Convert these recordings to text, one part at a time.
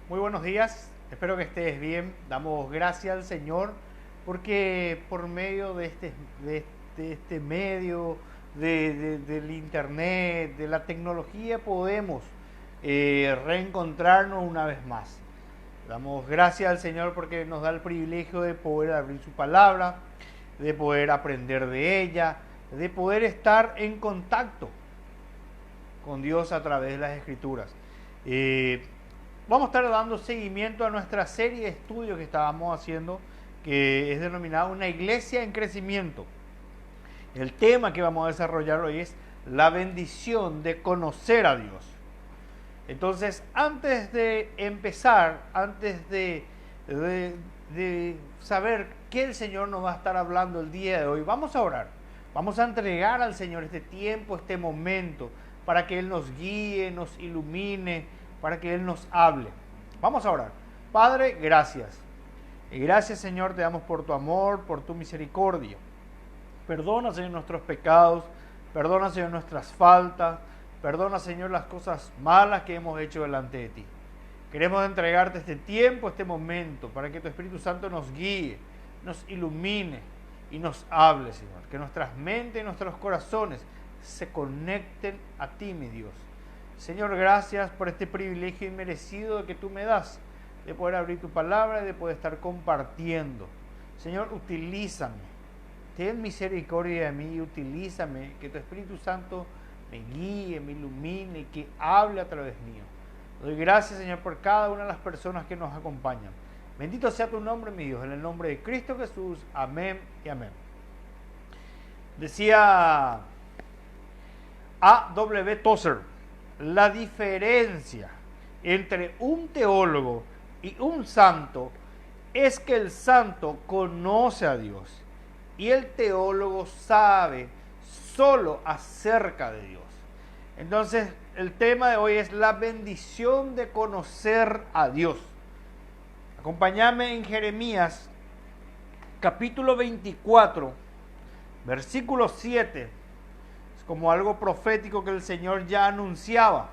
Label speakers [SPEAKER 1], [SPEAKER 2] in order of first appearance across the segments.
[SPEAKER 1] Muy buenos días, espero que estés bien. Damos gracias al Señor porque por medio de este medio, del internet, de la tecnología, podemos reencontrarnos una vez más. Damos gracias al Señor porque nos da el privilegio de poder abrir su palabra, de poder aprender de ella, de poder estar en contacto con Dios a través de las Escrituras. Eh, Vamos a estar dando seguimiento a nuestra serie de estudios que estábamos haciendo, que es denominada Una Iglesia en Crecimiento. El tema que vamos a desarrollar hoy es la bendición de conocer a Dios. Entonces, antes de empezar, antes de saber qué el Señor nos va a estar hablando el día de hoy, vamos a orar. Vamos a entregar al Señor este tiempo, este momento, para que Él nos guíe, nos ilumine, para que Él nos hable. Vamos a orar. Padre, gracias. Y gracias, Señor, te damos por tu amor, por tu misericordia. Perdona, Señor, nuestros pecados. Perdona, Señor, nuestras faltas. Perdona, Señor, las cosas malas que hemos hecho delante de ti. Queremos entregarte este tiempo, este momento, para que tu Espíritu Santo nos guíe, nos ilumine y nos hable, Señor. Que nuestras mentes y nuestros corazones se conecten a ti, mi Dios. Señor, gracias por este privilegio inmerecido que tú me das de poder abrir tu palabra y de poder estar compartiendo. Señor, utilízame. Ten misericordia de mí y utilízame, que tu Espíritu Santo me guíe, me ilumine y que hable a través mío. Doy gracias, Señor, por cada una de las personas que nos acompañan. Bendito sea tu nombre, mi Dios, en el nombre de Cristo Jesús. Amén y amén. Decía A.W. Tozer: la diferencia entre un teólogo y un santo es que el santo conoce a Dios y el teólogo sabe solo acerca de Dios. Entonces, el tema de hoy es la bendición de conocer a Dios. Acompáñame en Jeremías, capítulo 24, versículo 7. Como algo profético que el Señor ya anunciaba.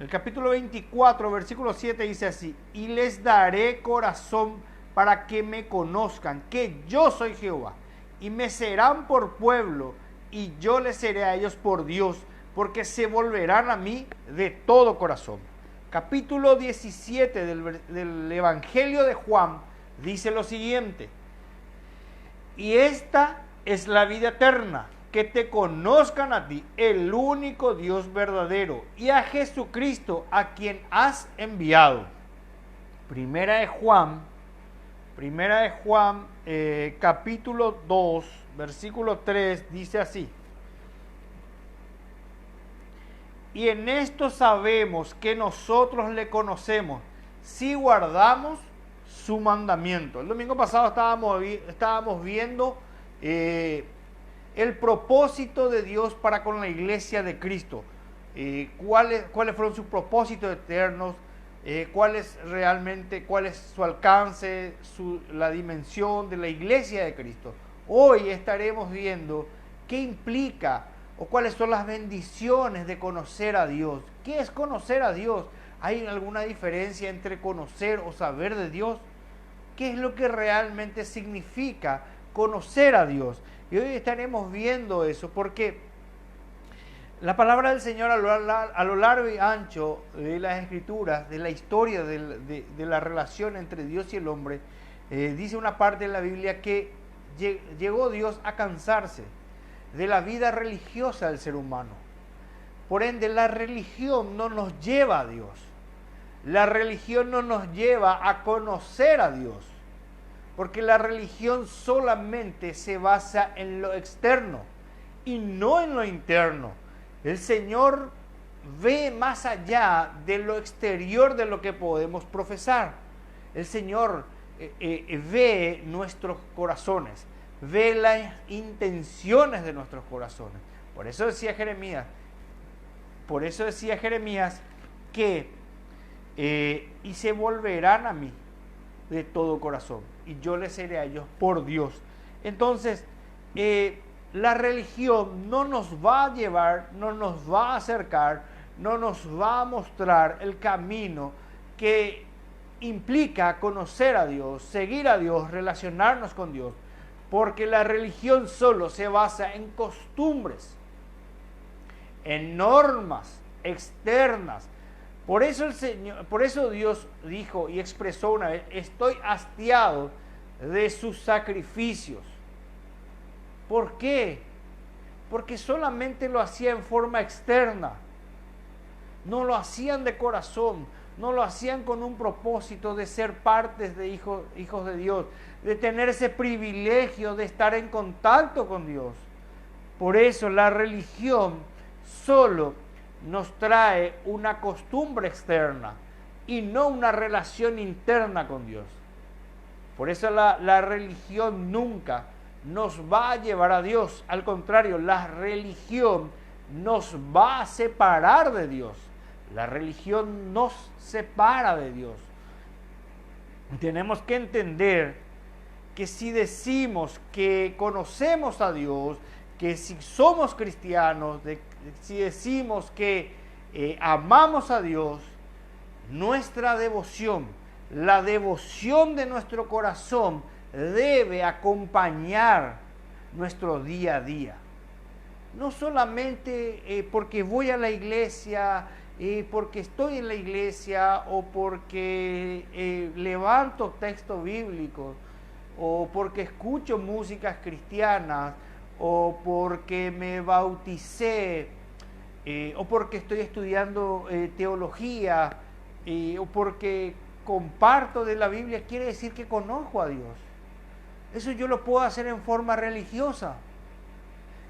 [SPEAKER 1] El capítulo 24, versículo 7 dice así: y les daré corazón para que me conozcan, que yo soy Jehová, y me serán por pueblo, y yo les seré a ellos por Dios, porque se volverán a mí de todo corazón. Capítulo 17 del Evangelio de Juan dice lo siguiente: y esta es la vida eterna, que te conozcan a ti, el único Dios verdadero, y a Jesucristo, a quien has enviado. Primera de Juan, capítulo 2, versículo 3, dice así: y en esto sabemos que nosotros le conocemos, si guardamos su mandamiento. El domingo pasado estábamos viendo el propósito de Dios para con la iglesia de Cristo. ¿Cuáles fueron sus propósitos eternos? ¿Cuál es su alcance, la dimensión de la iglesia de Cristo? Hoy estaremos viendo qué implica o cuáles son las bendiciones de conocer a Dios. ¿Qué es conocer a Dios? ¿Hay alguna diferencia entre conocer o saber de Dios? ¿Qué es lo que realmente significa conocer a Dios? Y hoy estaremos viendo eso porque la palabra del Señor a lo largo y ancho de las Escrituras, de la historia de la relación entre Dios y el hombre, dice una parte de la Biblia que llegó Dios a cansarse de la vida religiosa del ser humano. Por ende, la religión no nos lleva a Dios. La religión no nos lleva a conocer a Dios. Porque la religión solamente se basa en lo externo y no en lo interno. El Señor ve más allá de lo exterior de lo que podemos profesar. El Señor ve nuestros corazones, ve las intenciones de nuestros corazones. Por eso decía Jeremías que y se volverán a mí de todo corazón, y yo les seré a ellos por Dios. Entonces, la religión no nos va a llevar, no nos va a acercar, no nos va a mostrar el camino que implica conocer a Dios, seguir a Dios, relacionarnos con Dios, porque la religión solo se basa en costumbres, en normas externas. Por eso Dios dijo y expresó una vez: estoy hastiado de sus sacrificios. ¿Por qué? Porque solamente lo hacía en forma externa. No lo hacían de corazón, no lo hacían con un propósito de ser partes de hijos de Dios, de tener ese privilegio de estar en contacto con Dios. Por eso la religión solo nos trae una costumbre externa y no una relación interna con Dios. Por eso la religión nunca nos va a llevar a Dios. Al contrario, la religión nos va a separar de Dios. La religión nos separa de Dios. Tenemos que entender que si decimos que conocemos a Dios, que si somos cristianos, si decimos que amamos a Dios, nuestra devoción, la devoción de nuestro corazón debe acompañar nuestro día a día. No solamente porque voy a la iglesia, porque estoy en la iglesia, o porque levanto textos bíblicos, o porque escucho músicas cristianas, o porque me bauticé, o porque estoy estudiando teología, o porque comparto de la Biblia, quiere decir que conozco a Dios. Eso yo lo puedo hacer en forma religiosa.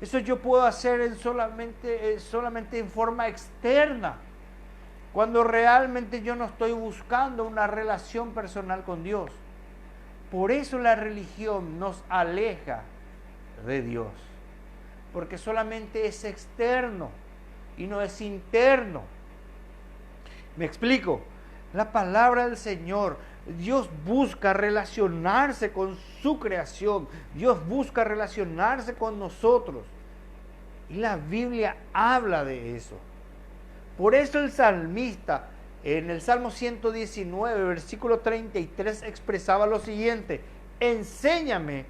[SPEAKER 1] Eso yo puedo hacer solamente en forma externa, cuando realmente yo no estoy buscando una relación personal con Dios. Por eso la religión nos aleja de Dios, porque solamente es externo y no es interno. ¿Me explico? La palabra del Señor, Dios busca relacionarse con su creación, Dios busca relacionarse con nosotros, y la Biblia habla de eso. Por eso el salmista en el Salmo 119, versículo 33, expresaba lo siguiente: enséñame,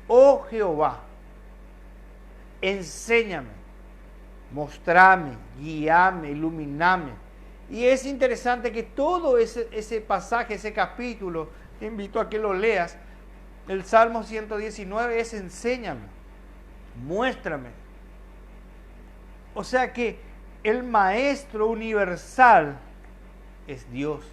[SPEAKER 1] oh Jehová, enséñame, mostrame, guíame, iluminame. Y es interesante que todo ese pasaje, ese capítulo, te invito a que lo leas, el Salmo 119 es enséñame, muéstrame. O sea que el maestro universal es Dios.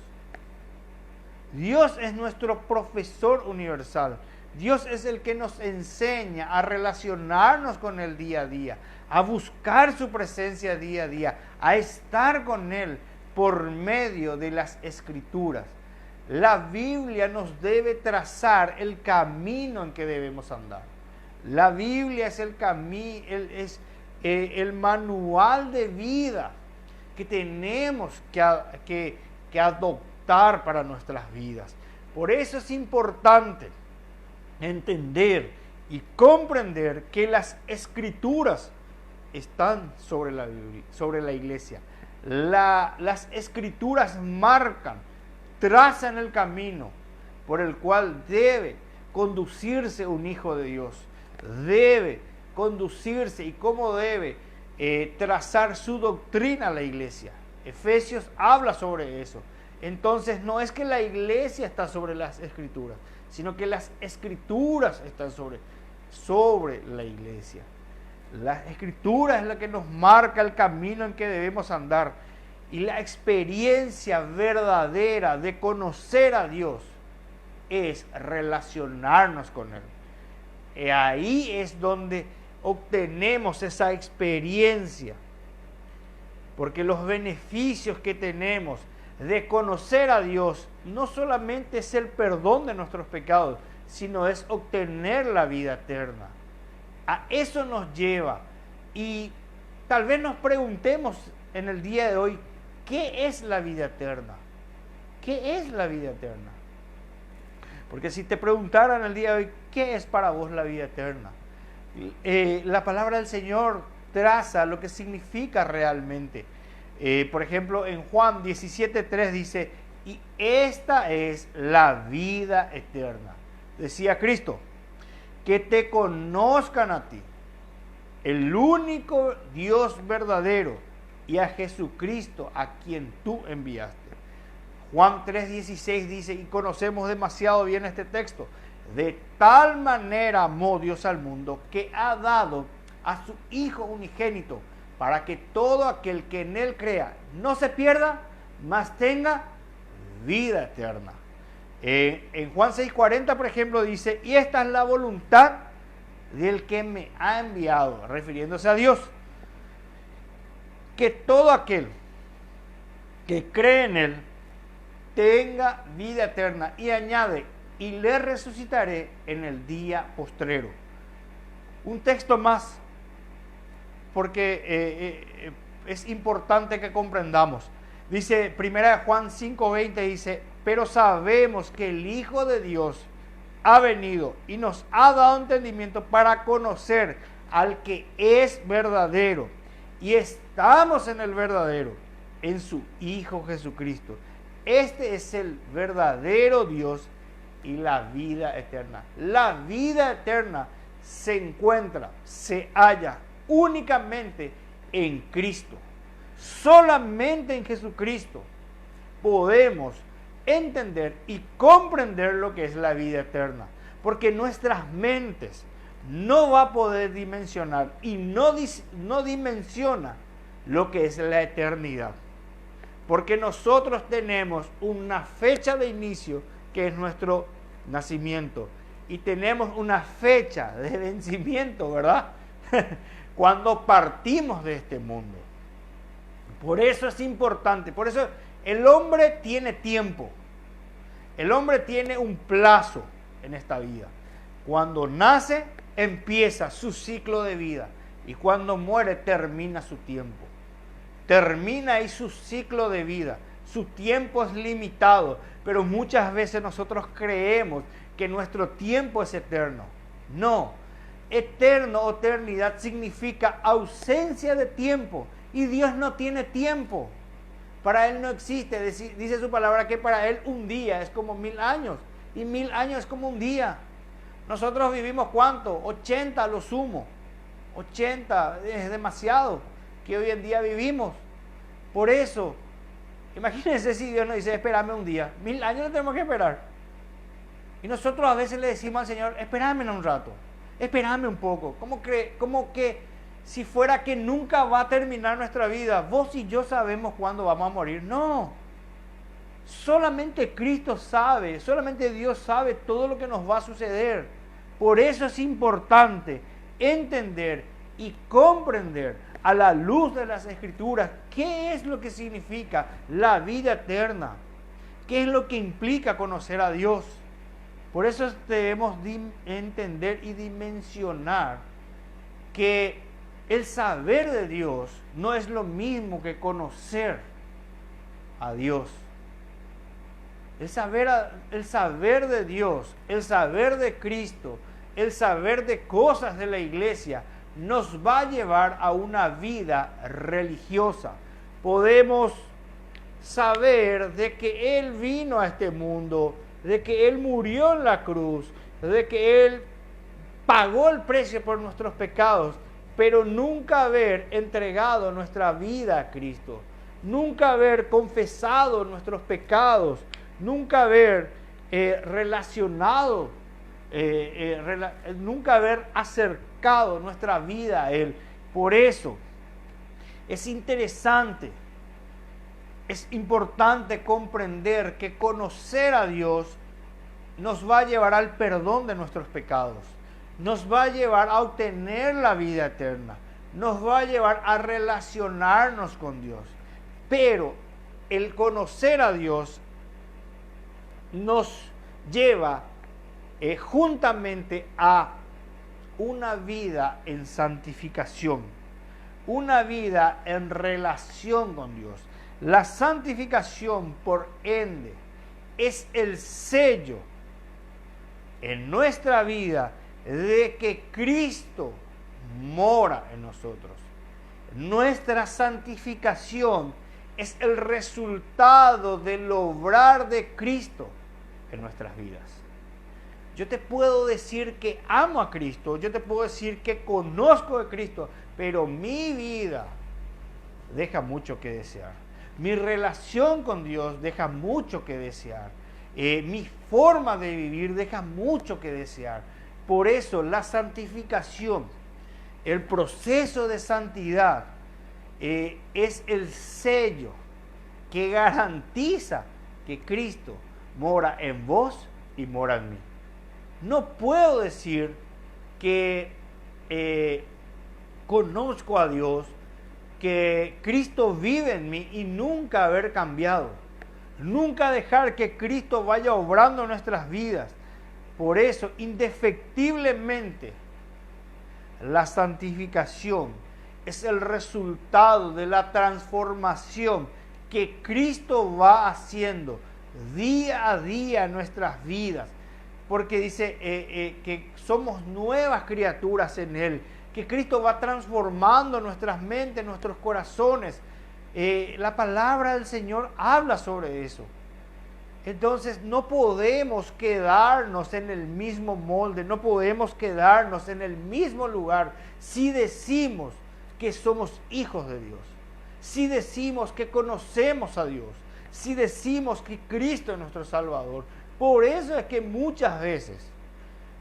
[SPEAKER 1] Dios es nuestro profesor universal. Dios es el que nos enseña a relacionarnos con Él día a día, a buscar su presencia día a día, a estar con Él por medio de las Escrituras. La Biblia nos debe trazar el camino en que debemos andar. La Biblia es el manual de vida que tenemos que adoptar para nuestras vidas. Por eso es importante entender y comprender que las Escrituras están sobre la Biblia, sobre la iglesia. Las Escrituras marcan, trazan el camino por el cual debe conducirse un hijo de Dios. Debe conducirse y cómo debe trazar su doctrina a la iglesia. Efesios habla sobre eso. Entonces no es que la iglesia está sobre las Escrituras, sino que las Escrituras están sobre la iglesia. La Escritura es la que nos marca el camino en que debemos andar, y la experiencia verdadera de conocer a Dios es relacionarnos con Él. Y ahí es donde obtenemos esa experiencia, porque los beneficios que tenemos de conocer a Dios no solamente es el perdón de nuestros pecados, sino es obtener la vida eterna. A eso nos lleva. Y tal vez nos preguntemos en el día de hoy, ¿qué es la vida eterna? ¿Qué es la vida eterna? Porque si te preguntaran el día de hoy, ¿qué es para vos la vida eterna? La palabra del Señor traza lo que significa realmente. Por ejemplo, en Juan 17:3 dice: y esta es la vida eterna. Decía Cristo, que te conozcan a ti, el único Dios verdadero, y a Jesucristo, a quien tú enviaste. Juan 3:16 dice, y conocemos demasiado bien este texto, de tal manera amó Dios al mundo, que ha dado a su Hijo unigénito, para que todo aquel que en Él crea no se pierda, mas tenga vida eterna. En Juan 6:40, por ejemplo, dice, y esta es la voluntad del que me ha enviado, refiriéndose a Dios, que todo aquel que cree en Él tenga vida eterna, y añade, y le resucitaré en el día postrero. Un texto más, porque es importante que comprendamos. Dice 1 Juan 5:20, dice, pero sabemos que el Hijo de Dios ha venido y nos ha dado entendimiento para conocer al que es verdadero, y estamos en el verdadero, en su Hijo Jesucristo. Este es el verdadero Dios y la vida eterna. La vida eterna se encuentra, se halla únicamente en Cristo. Solamente en Jesucristo podemos entender y comprender lo que es la vida eterna, porque nuestras mentes no va a poder dimensionar y no dimensiona lo que es la eternidad, porque nosotros tenemos una fecha de inicio que es nuestro nacimiento, y tenemos una fecha de vencimiento, ¿verdad? Cuando partimos de este mundo. Por eso es importante, por eso el hombre tiene tiempo, el hombre tiene un plazo en esta vida. Cuando nace, empieza su ciclo de vida, y cuando muere, termina su tiempo. Termina ahí su ciclo de vida. Su tiempo es limitado, pero muchas veces nosotros creemos que nuestro tiempo es eterno. No, eterno o eternidad significa ausencia de tiempo, y Dios no tiene tiempo. Para Él no existe. Dice su palabra que para Él un día es como 1000 años, y 1000 años es como un día. Nosotros vivimos ¿cuánto? 80 a lo sumo. 80 es demasiado que hoy en día vivimos. Por eso, imagínense si Dios nos dice, espérame un día. 1000 años no tenemos que esperar. Y nosotros a veces le decimos al Señor, espérame un rato, espérame un poco. Como que si fuera que nunca va a terminar nuestra vida. Vos y yo sabemos cuándo vamos a morir. No. Solamente Cristo sabe, solamente Dios sabe todo lo que nos va a suceder. Por eso es importante entender y comprender a la luz de las Escrituras qué es lo que significa la vida eterna, qué es lo que implica conocer a Dios. Por eso debemos entender y dimensionar que el saber de Dios no es lo mismo que conocer a Dios. El saber de Dios, el saber de Cristo, el saber de cosas de la iglesia nos va a llevar a una vida religiosa. Podemos saber de que Él vino a este mundo, de que Él murió en la cruz, de que Él pagó el precio por nuestros pecados, pero nunca haber entregado nuestra vida a Cristo, nunca haber confesado nuestros pecados, nunca haber nunca haber acercado nuestra vida a Él. Por eso es interesante, es importante comprender que conocer a Dios nos va a llevar al perdón de nuestros pecados, nos va a llevar a obtener la vida eterna, nos va a llevar a relacionarnos con Dios. Pero el conocer a Dios nos lleva juntamente a una vida en santificación, una vida en relación con Dios. La santificación, por ende, es el sello en nuestra vida de que Cristo mora en nosotros. Nuestra santificación es el resultado del obrar de Cristo en nuestras vidas. Yo te puedo decir que amo a Cristo, yo te puedo decir que conozco a Cristo, pero mi vida deja mucho que desear. Mi relación con Dios deja mucho que desear. Mi forma de vivir deja mucho que desear. Por eso la santificación, el proceso de santidad, es el sello que garantiza que Cristo mora en vos y mora en mí. No puedo decir que conozco a Dios, que Cristo vive en mí y nunca haber cambiado. Nunca dejar que Cristo vaya obrando en nuestras vidas. Por eso, indefectiblemente, la santificación es el resultado de la transformación que Cristo va haciendo día a día en nuestras vidas. Porque dice que somos nuevas criaturas en Él, que Cristo va transformando nuestras mentes, nuestros corazones. La palabra del Señor habla sobre eso. Entonces no podemos quedarnos en el mismo molde, no podemos quedarnos en el mismo lugar si decimos que somos hijos de Dios, si decimos que conocemos a Dios, si decimos que Cristo es nuestro Salvador. Por eso es que muchas veces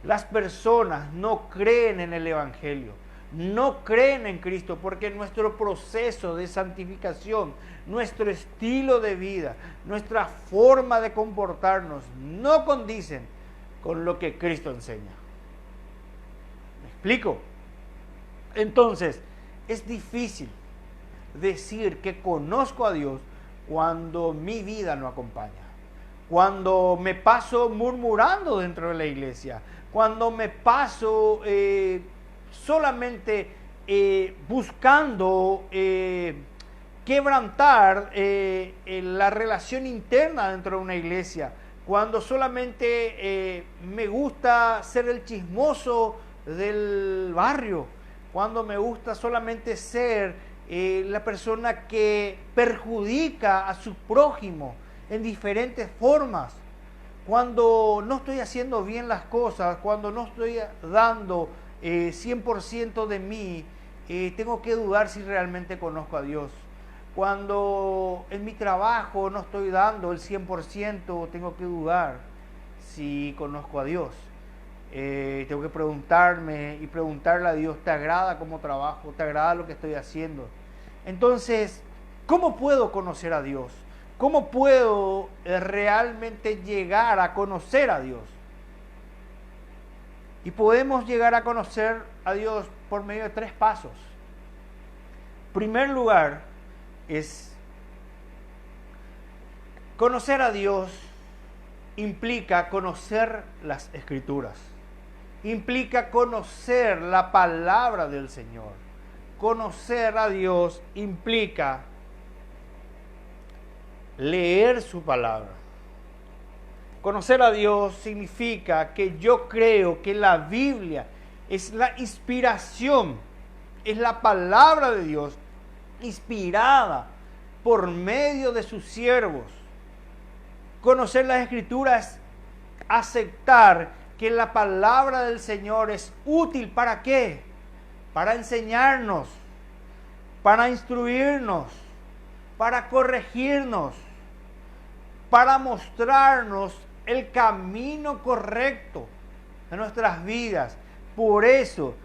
[SPEAKER 1] las personas no creen en el Evangelio, no creen en Cristo, porque nuestro proceso de santificación, nuestro estilo de vida, nuestra forma de comportarnos no condicen con lo que Cristo enseña. ¿Me explico? Entonces, es difícil decir que conozco a Dios cuando mi vida no acompaña, cuando me paso murmurando dentro de la iglesia, cuando me paso solamente buscando quebrantar la relación interna dentro de una iglesia, cuando solamente me gusta ser el chismoso del barrio, cuando me gusta solamente ser la persona que perjudica a su prójimo en diferentes formas, cuando no estoy haciendo bien las cosas, cuando no estoy dando 100% de mí, tengo que dudar si realmente conozco a Dios. Cuando en mi trabajo no estoy dando el 100%, tengo que dudar si conozco a Dios. Tengo que preguntarme y preguntarle a Dios, ¿te agrada cómo trabajo? ¿Te agrada lo que estoy haciendo? Entonces, ¿cómo puedo conocer a Dios? ¿Cómo puedo realmente llegar a conocer a Dios? Y podemos llegar a conocer a Dios por medio de 3 pasos. En primer lugar, es conocer a Dios implica conocer las Escrituras. Implica conocer la palabra del Señor. Conocer a Dios implica leer su palabra. Conocer a Dios significa que yo creo que la Biblia es la inspiración, es la palabra de Dios inspirada por medio de sus siervos. Conocer las Escrituras es aceptar que la palabra del Señor es útil. ¿Para qué? Para enseñarnos, para instruirnos, para corregirnos, para mostrarnos el camino correcto de nuestras vidas. Por eso,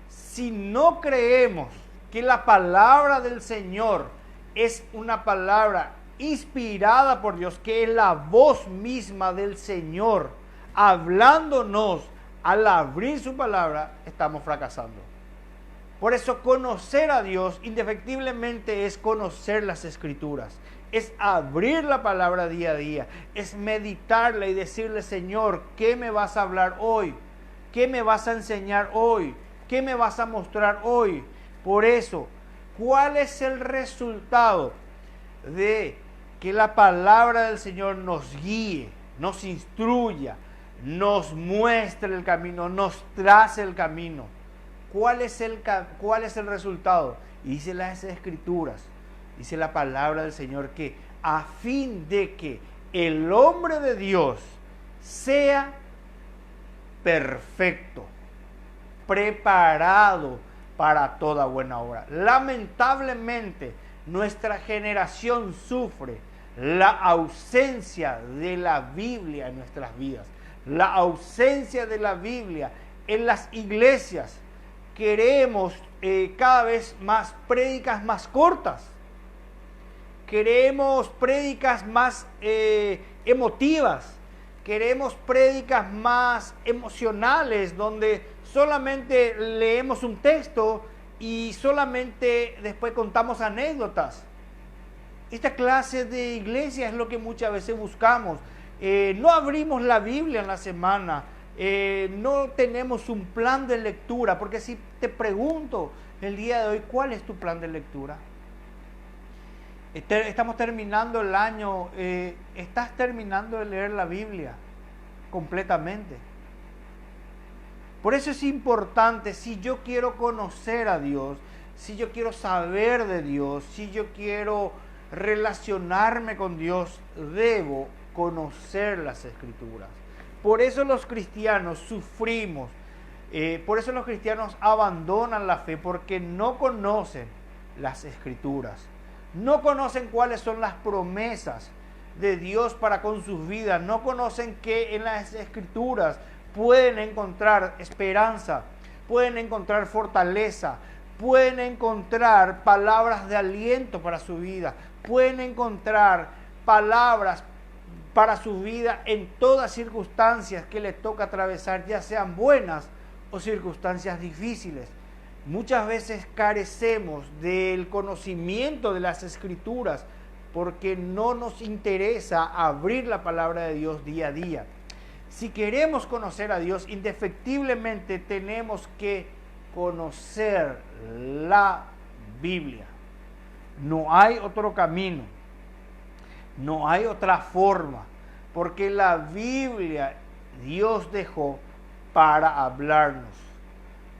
[SPEAKER 1] si no creemos que la palabra del Señor es una palabra inspirada por Dios, que es la voz misma del Señor hablándonos al abrir su palabra, estamos fracasando. Por eso conocer a Dios indefectiblemente es conocer las Escrituras, es abrir la palabra día a día, es meditarla y decirle, Señor, ¿qué me vas a hablar hoy? ¿Qué me vas a enseñar hoy? ¿Qué me vas a mostrar hoy? Por eso, ¿cuál es el resultado de que la palabra del Señor nos guíe, nos instruya, nos muestre el camino, nos trace el camino? ¿Cuál es el resultado? Y dice las Escrituras, Dice la palabra del Señor que a fin de que el hombre de Dios sea perfecto, preparado para toda buena obra. Lamentablemente, nuestra generación sufre la ausencia de la Biblia en nuestras vidas, la ausencia de la Biblia en las iglesias. Queremos cada vez más prédicas más cortas, queremos prédicas más emotivas, queremos prédicas más emocionales, donde solamente leemos un texto y solamente después contamos anécdotas. Esta clase de iglesia es lo que muchas veces buscamos. No abrimos la Biblia en la semana, no tenemos un plan de lectura, porque si te pregunto el día de hoy, ¿cuál es tu plan de lectura? Estamos terminando el año, ¿estás terminando de leer la Biblia completamente? Por eso es importante, si yo quiero conocer a Dios, si yo quiero saber de Dios, si yo quiero relacionarme con Dios, debo conocer las Escrituras. Por eso los cristianos sufrimos, por eso los cristianos abandonan la fe, porque no conocen las Escrituras. No conocen cuáles son las promesas de Dios para con sus vidas. No conocen que en las Escrituras pueden encontrar esperanza, pueden encontrar fortaleza, pueden encontrar palabras de aliento para su vida, pueden encontrar palabras para su vida en todas circunstancias que les toca atravesar, ya sean buenas o circunstancias difíciles. Muchas veces carecemos del conocimiento de las Escrituras porque no nos interesa abrir la palabra de Dios día a día. Si queremos conocer a Dios, indefectiblemente tenemos que conocer la Biblia. No hay otro camino, no hay otra forma, porque la Biblia Dios dejó para hablarnos,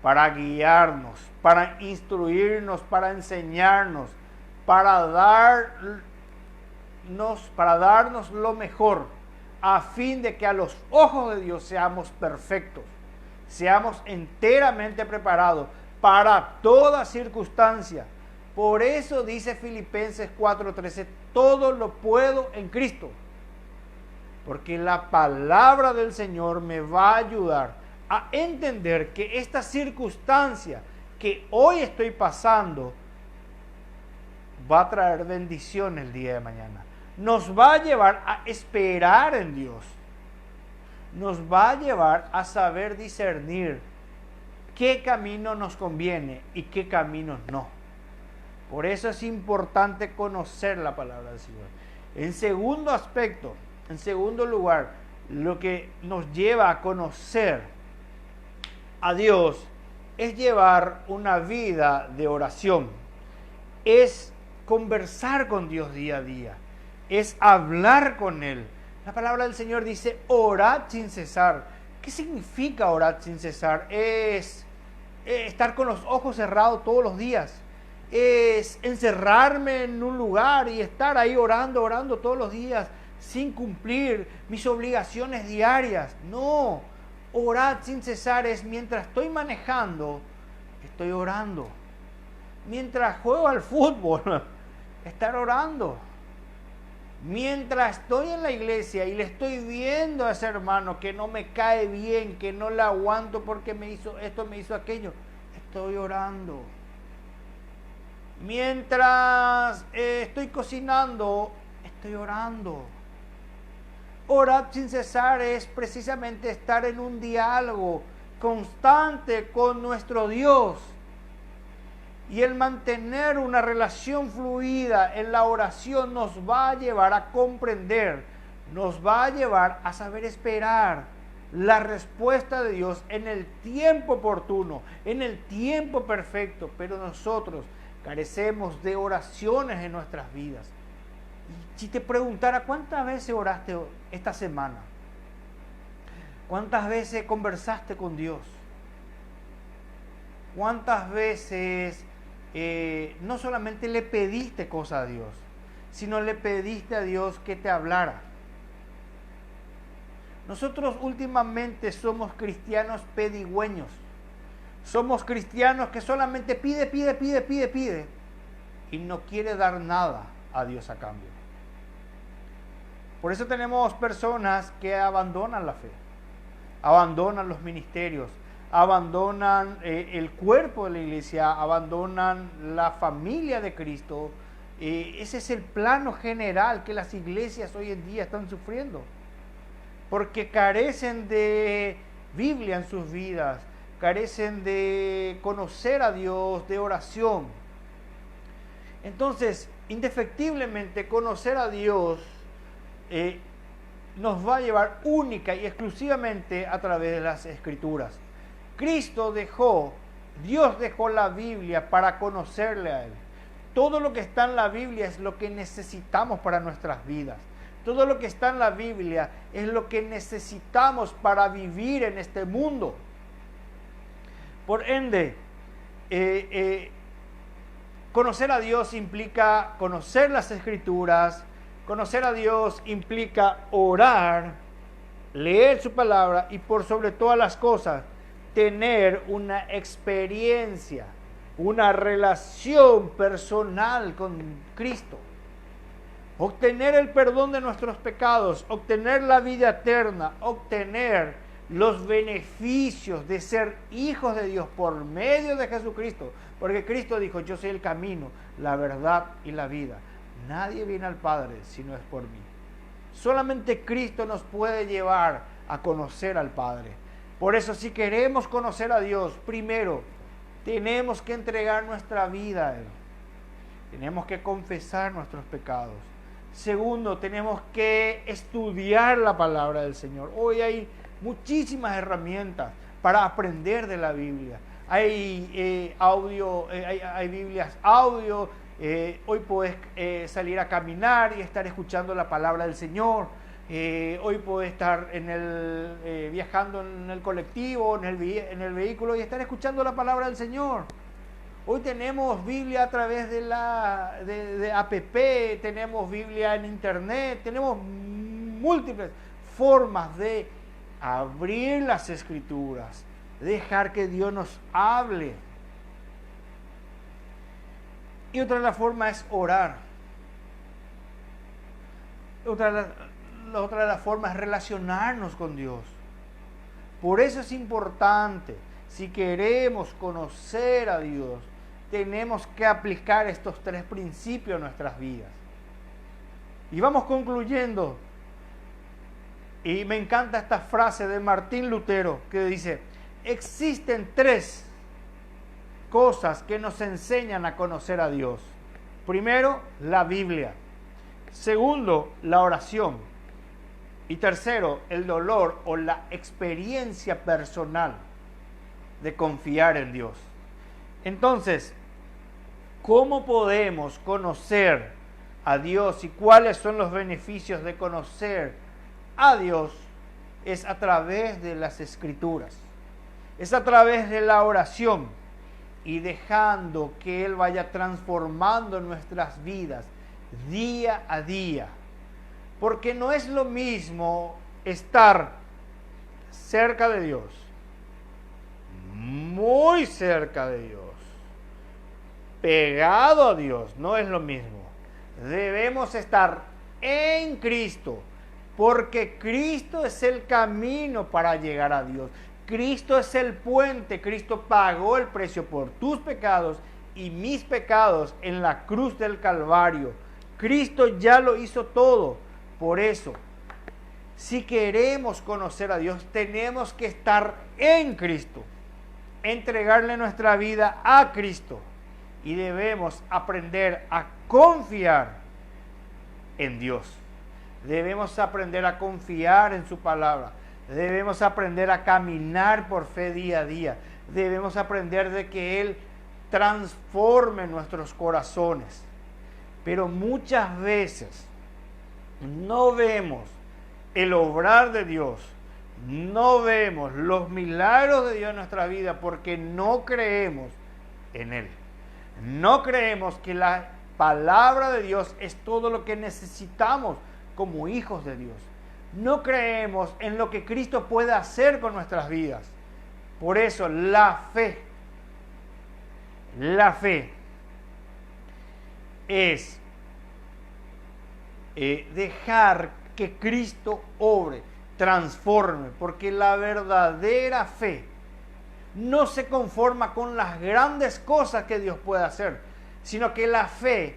[SPEAKER 1] para guiarnos, para instruirnos, para enseñarnos, para darnos lo mejor, a fin de que a los ojos de Dios seamos perfectos, seamos enteramente preparados para toda circunstancia. Por eso dice Filipenses 4:13, todo lo puedo en Cristo, porque la palabra del Señor me va a ayudar a entender que esta circunstancia que hoy estoy pasando va a traer bendición el día de mañana. Nos va a llevar a esperar en Dios. Nos va a llevar a saber discernir qué camino nos conviene y qué caminos no. Por eso es importante conocer la palabra del Señor. En segundo aspecto, en segundo lugar, lo que nos lleva a conocer a Dios es llevar una vida de oración. Es conversar con Dios día a día. Es hablar con Él. La palabra del Señor dice, orad sin cesar. ¿Qué significa orar sin cesar? Es estar con los ojos cerrados todos los días. Es encerrarme en un lugar y estar ahí orando todos los días sin cumplir mis obligaciones diarias. No, orad sin cesar es mientras estoy manejando, estoy orando. Mientras juego al fútbol, estar orando. Mientras estoy en la iglesia y le estoy viendo a ese hermano que no me cae bien, que no le aguanto porque me hizo esto, me hizo aquello, estoy orando. Mientras estoy cocinando, estoy orando. Orar sin cesar es precisamente estar en un diálogo constante con nuestro Dios. Y el mantener una relación fluida en la oración nos va a llevar a comprender, nos va a llevar a saber esperar la respuesta de Dios en el tiempo oportuno, en el tiempo perfecto. Pero nosotros carecemos de oraciones en nuestras vidas. Y si te preguntara, ¿cuántas veces oraste esta semana? ¿Cuántas veces conversaste con Dios? ¿Cuántas veces no solamente le pediste cosas a Dios, sino le pediste a Dios que te hablara. Nosotros últimamente somos cristianos pedigüeños. Somos cristianos que solamente pide y no quiere dar nada a Dios a cambio. Por eso tenemos personas que abandonan la fe, abandonan los ministerios, abandonan el cuerpo de la iglesia, abandonan la familia de Cristo. Ese es el plano general que las iglesias hoy en día están sufriendo, porque carecen de Biblia en sus vidas, carecen de conocer a Dios, de oración. Entonces, indefectiblemente, conocer a Dios nos va a llevar única y exclusivamente a través de las Escrituras. Dios dejó la Biblia para conocerle a Él. Todo lo que está en la Biblia es lo que necesitamos para nuestras vidas. Todo lo que está en la Biblia es lo que necesitamos para vivir en este mundo. Por ende, conocer a Dios implica conocer las Escrituras. Conocer a Dios implica orar, leer su palabra y por sobre todas las cosas, tener una experiencia, una relación personal con Cristo. Obtener el perdón de nuestros pecados, obtener la vida eterna, obtener los beneficios de ser hijos de Dios por medio de Jesucristo. Porque Cristo dijo, yo soy el camino, la verdad y la vida. Nadie viene al Padre si no es por mí. Solamente Cristo nos puede llevar a conocer al Padre. Por eso, si queremos conocer a Dios, primero tenemos que entregar nuestra vida a Él. Tenemos que confesar nuestros pecados. Segundo, tenemos que estudiar la palabra del Señor. Hoy hay muchísimas herramientas para aprender de la Biblia. Hay Biblias audio. Hoy puedes salir a caminar y estar escuchando la palabra del Señor. Hoy puedes estar viajando en el colectivo, en el vehículo y estar escuchando la palabra del Señor. Hoy tenemos Biblia a través de app, tenemos Biblia en internet, tenemos múltiples formas de abrir las Escrituras, dejar que Dios nos hable. Y otra de las formas es orar. Otra de las formas es relacionarnos con Dios. Por eso es importante, si queremos conocer a Dios, tenemos que aplicar estos 3 principios en nuestras vidas. Y vamos concluyendo. Y me encanta esta frase de Martín Lutero que dice, existen 3 cosas que nos enseñan a conocer a Dios. Primero, la Biblia. Segundo, la oración. Y tercero, el dolor o la experiencia personal de confiar en Dios. Entonces, ¿cómo podemos conocer a Dios y cuáles son los beneficios de conocer a Dios? Es a través de las Escrituras. Es a través de la oración y dejando que Él vaya transformando nuestras vidas día a día. Porque no es lo mismo estar cerca de Dios, muy cerca de Dios, pegado a Dios, no es lo mismo. Debemos estar en Cristo, porque Cristo es el camino para llegar a Dios. Cristo es el puente, Cristo pagó el precio por tus pecados y mis pecados en la cruz del Calvario. Cristo ya lo hizo todo. Por eso, si queremos conocer a Dios, tenemos que estar en Cristo, entregarle nuestra vida a Cristo y debemos aprender a confiar en Dios. Debemos aprender a confiar en su palabra. Debemos aprender a caminar por fe día a día. Debemos aprender de que Él transforme nuestros corazones. Pero muchas veces no vemos el obrar de Dios, no vemos los milagros de Dios en nuestra vida porque no creemos en Él. No creemos que la palabra de Dios es todo lo que necesitamos como hijos de Dios. No creemos en lo que Cristo puede hacer con nuestras vidas. Por eso la fe es dejar que Cristo obre, transforme, porque la verdadera fe no se conforma con las grandes cosas que Dios puede hacer, sino que la fe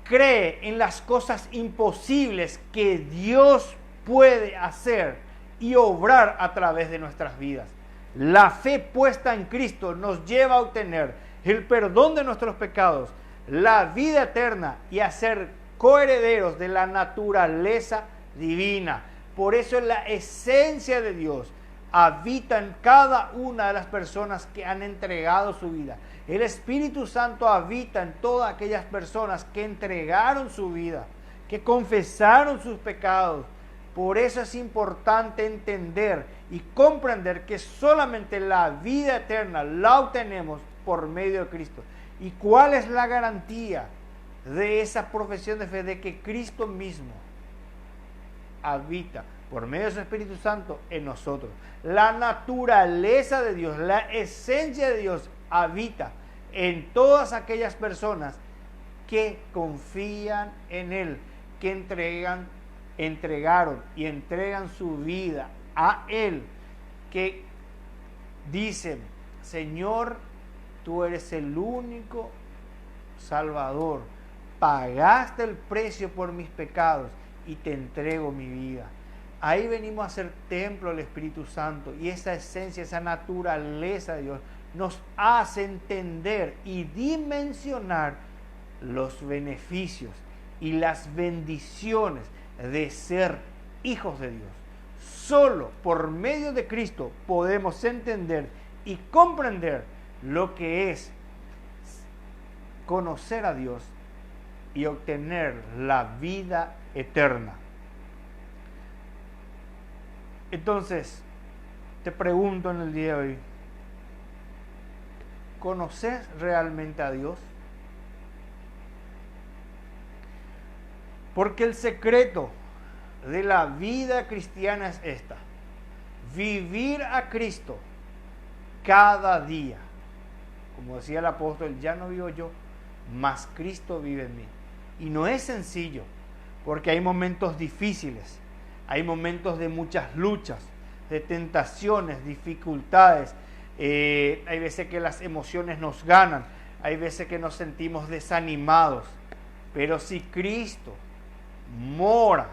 [SPEAKER 1] cree en las cosas imposibles que Dios puede hacer y obrar a través de nuestras vidas. La fe puesta en Cristo nos lleva a obtener el perdón de nuestros pecados, la vida eterna y a ser coherederos de la naturaleza divina. Por eso la esencia de Dios habita en cada una de las personas que han entregado su vida. El Espíritu Santo habita en todas aquellas personas que entregaron su vida, que confesaron sus pecados. Por eso es importante entender y comprender que solamente la vida eterna la obtenemos por medio de Cristo. ¿Y cuál es la garantía de esa profesión de fe? De que Cristo mismo habita por medio de su Espíritu Santo en nosotros. La naturaleza de Dios, la esencia de Dios habita en todas aquellas personas que confían en Él, que entregaron y entregan su vida a Él, que dicen: Señor, tú eres el único Salvador, pagaste el precio por mis pecados y te entrego mi vida. Ahí venimos a ser templo del Espíritu Santo, y esa esencia, esa naturaleza de Dios nos hace entender y dimensionar los beneficios y las bendiciones de ser hijos de Dios. Solo por medio de Cristo podemos entender y comprender lo que es conocer a Dios y obtener la vida eterna. Entonces, te pregunto en el día de hoy, ¿conoces realmente a Dios? Porque el secreto de la vida cristiana es esta: vivir a Cristo cada día. Como decía el apóstol, ya no vivo yo, mas Cristo vive en mí. Y no es sencillo, porque hay momentos difíciles, hay momentos de muchas luchas, de tentaciones, dificultades. Hay veces que las emociones nos ganan, hay veces que nos sentimos desanimados. Pero si Cristo mora,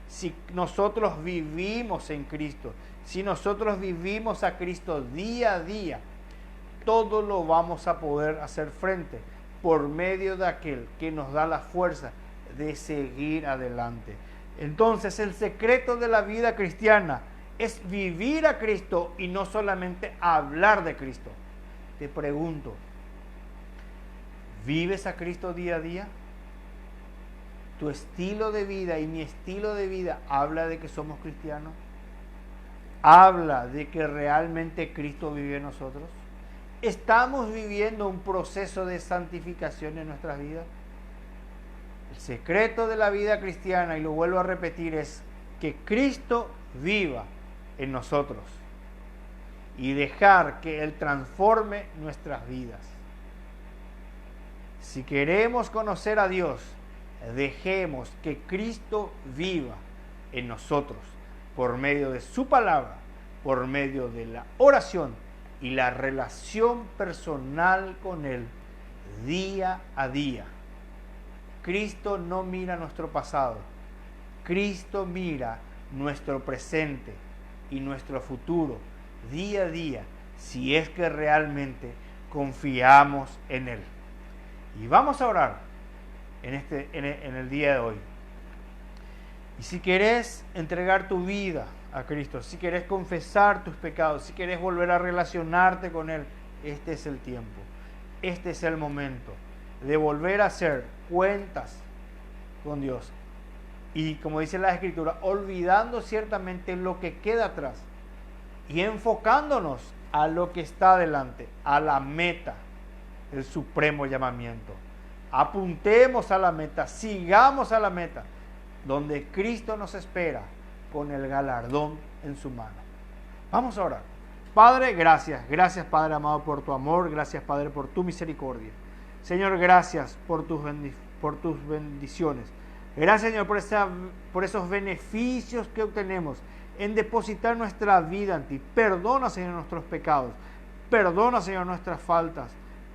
[SPEAKER 1] si nosotros vivimos en Cristo, si nosotros vivimos a Cristo día a día, todo lo vamos a poder hacer frente por medio de aquel que nos da la fuerza de seguir adelante. Entonces, el secreto de la vida cristiana es vivir a Cristo y no solamente hablar de Cristo. Te pregunto, ¿vives a Cristo día a día? ¿Tu estilo de vida y mi estilo de vida habla de que somos cristianos? ¿Habla de que realmente Cristo vive en nosotros? ¿Estamos viviendo un proceso de santificación en nuestras vidas? El secreto de la vida cristiana, y lo vuelvo a repetir, es que Cristo viva en nosotros y dejar que Él transforme nuestras vidas. Si queremos conocer a Dios, dejemos que Cristo viva en nosotros por medio de su palabra, por medio de la oración y la relación personal con Él día a día. Cristo no mira nuestro pasado, Cristo mira nuestro presente y nuestro futuro día a día, si es que realmente confiamos en Él. Y vamos a orar en el día de hoy. Y si querés entregar tu vida a Cristo, si querés confesar tus pecados, si querés volver a relacionarte con Él, este es el tiempo, este es el momento de volver a hacer cuentas con Dios. Y como dice la Escritura, olvidando ciertamente lo que queda atrás y enfocándonos a lo que está delante, a la meta el supremo llamamiento. Apuntemos a la meta, sigamos a la meta, donde Cristo nos espera con el galardón en su mano. Vamos a orar. Padre, gracias. Gracias, Padre amado, por tu amor. Gracias, Padre, por tu misericordia. Señor, gracias por tus bendiciones. Gracias, Señor, por esos beneficios que obtenemos en depositar nuestra vida en ti. Perdona, Señor, nuestros pecados. Perdona, Señor, nuestras faltas.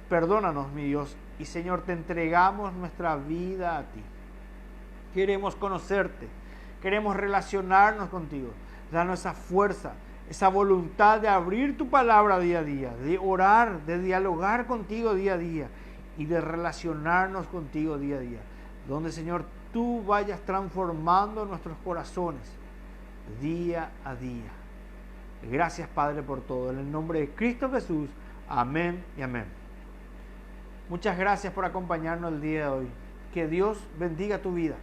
[SPEAKER 1] Perdónanos, mi Dios. Y, Señor, te entregamos nuestra vida a ti. Queremos conocerte. Queremos relacionarnos contigo. Danos esa fuerza, esa voluntad de abrir tu palabra día a día, de orar, de dialogar contigo día a día y de relacionarnos contigo día a día. Donde, Señor, tú vayas transformando nuestros corazones día a día. Gracias, Padre, por todo. En el nombre de Cristo Jesús. Amén y amén. Muchas gracias por acompañarnos el día de hoy. Que Dios bendiga tu vida.